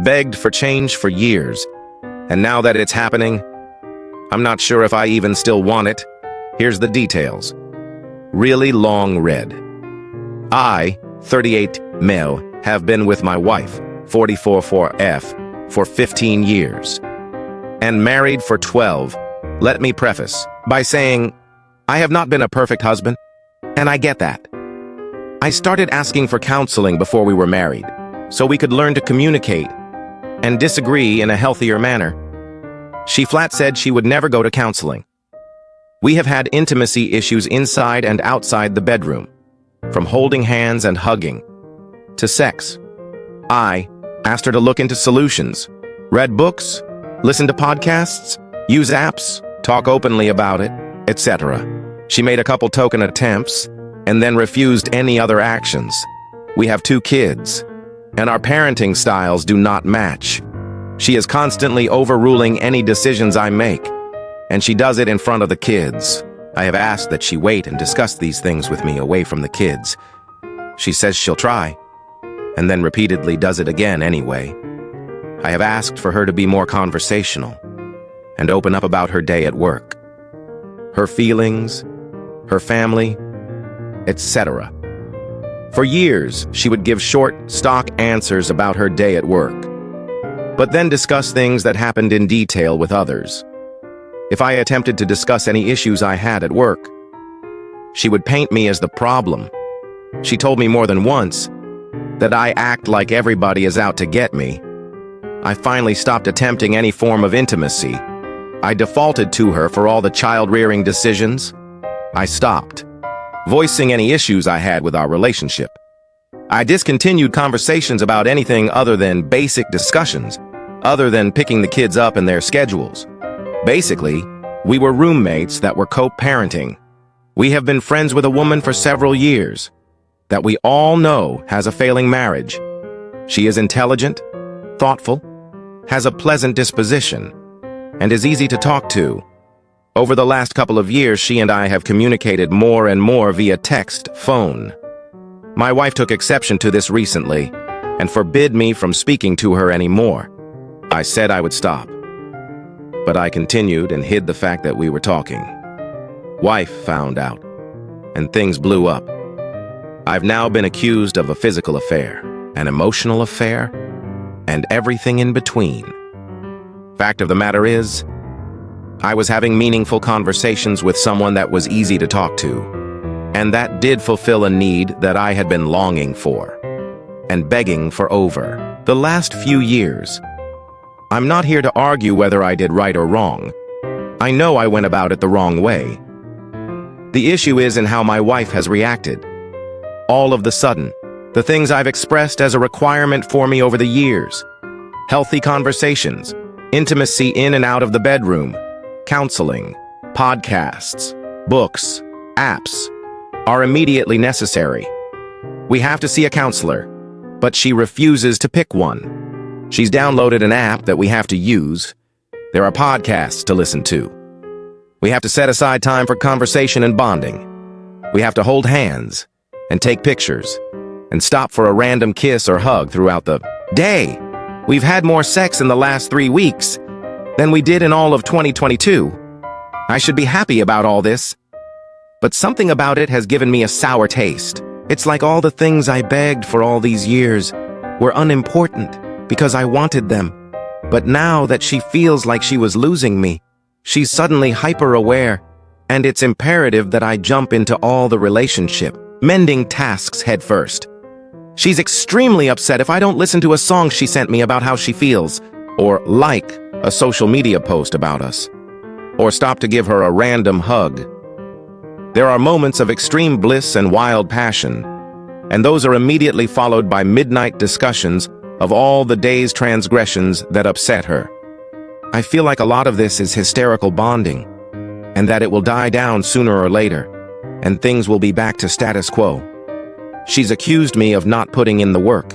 begged for change for years, and now that it's happening, I'm not sure if I even still want it. Here's the details. Really long read. I, 38 male, have been with my wife, 44 4F, for 15 years, and married for 12. Let me preface by saying, I have not been a perfect husband, and I get that. I started asking for counseling before we were married, so we could learn to communicate and disagree in a healthier manner. She flat said she would never go to counseling. We have had intimacy issues inside and outside the bedroom, from holding hands and hugging to sex. I asked her to look into solutions, read books, listen to podcasts, use apps, talk openly about it, etc. She made a couple token attempts and then refused any other actions. We have 2 kids, and our parenting styles do not match. She is constantly overruling any decisions I make, and she does it in front of the kids. I have asked that she wait and discuss these things with me away from the kids. She says she'll try, and then repeatedly does it again anyway. I have asked for her to be more conversational and open up about her day at work, her feelings, her family, etc. For years, she would give short, stock answers about her day at work, but then discuss things that happened in detail with others. If I attempted to discuss any issues I had at work, she would paint me as the problem. She told me more than once that I act like everybody is out to get me. I finally stopped attempting any form of intimacy. I defaulted to her for all the child-rearing decisions. I stopped voicing any issues I had with our relationship. I discontinued conversations about anything other than basic discussions, other than picking the kids up and their schedules. Basically, we were roommates that were co-parenting. We have been friends with a woman for several years that we all know has a failing marriage. She is intelligent, thoughtful, has a pleasant disposition, and is easy to talk to. Over the last couple of years, she and I have communicated more and more via text, phone. My wife took exception to this recently and forbid me from speaking to her anymore. I said I would stop, but I continued and hid the fact that we were talking. Wife found out, and things blew up. I've now been accused of a physical affair, an emotional affair, and everything in between. Fact of the matter is, I was having meaningful conversations with someone that was easy to talk to, and that did fulfill a need that I had been longing for and begging for over the last few years. I'm not here to argue whether I did right or wrong. I know I went about it the wrong way. The issue is in how my wife has reacted. All of the sudden, the things I've expressed as a requirement for me over the years, healthy conversations, intimacy in and out of the bedroom, counseling, podcasts, books, apps, are immediately necessary. We have to see a counselor, but she refuses to pick one. She's downloaded an app that we have to use. There are podcasts to listen to. We have to set aside time for conversation and bonding. We have to hold hands and take pictures and stop for a random kiss or hug throughout the day. We've had more sex in the last 3 weeks than we did in all of 2022. I should be happy about all this, but something about it has given me a sour taste. It's like all the things I begged for all these years were unimportant because I wanted them. But now that she feels like she was losing me, she's suddenly hyper-aware, and it's imperative that I jump into all the relationship, mending tasks headfirst. She's extremely upset if I don't listen to a song she sent me about how she feels, or like a social media post about us, or stop to give her a random hug. There are moments of extreme bliss and wild passion, and those are immediately followed by midnight discussions of all the day's transgressions that upset her. I feel like a lot of this is hysterical bonding, and that it will die down sooner or later, and things will be back to status quo. She's accused me of not putting in the work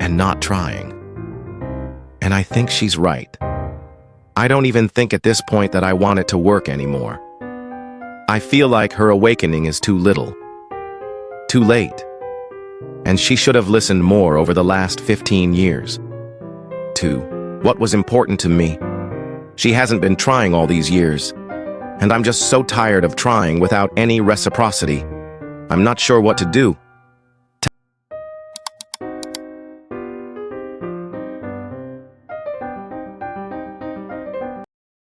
and not trying. And I think she's right. I don't even think at this point that I want it to work anymore. I feel like her awakening is too little, too late, and she should have listened more over the last 15 years. to, what was important to me. She hasn't been trying all these years, and I'm just so tired of trying without any reciprocity. I'm not sure what to do.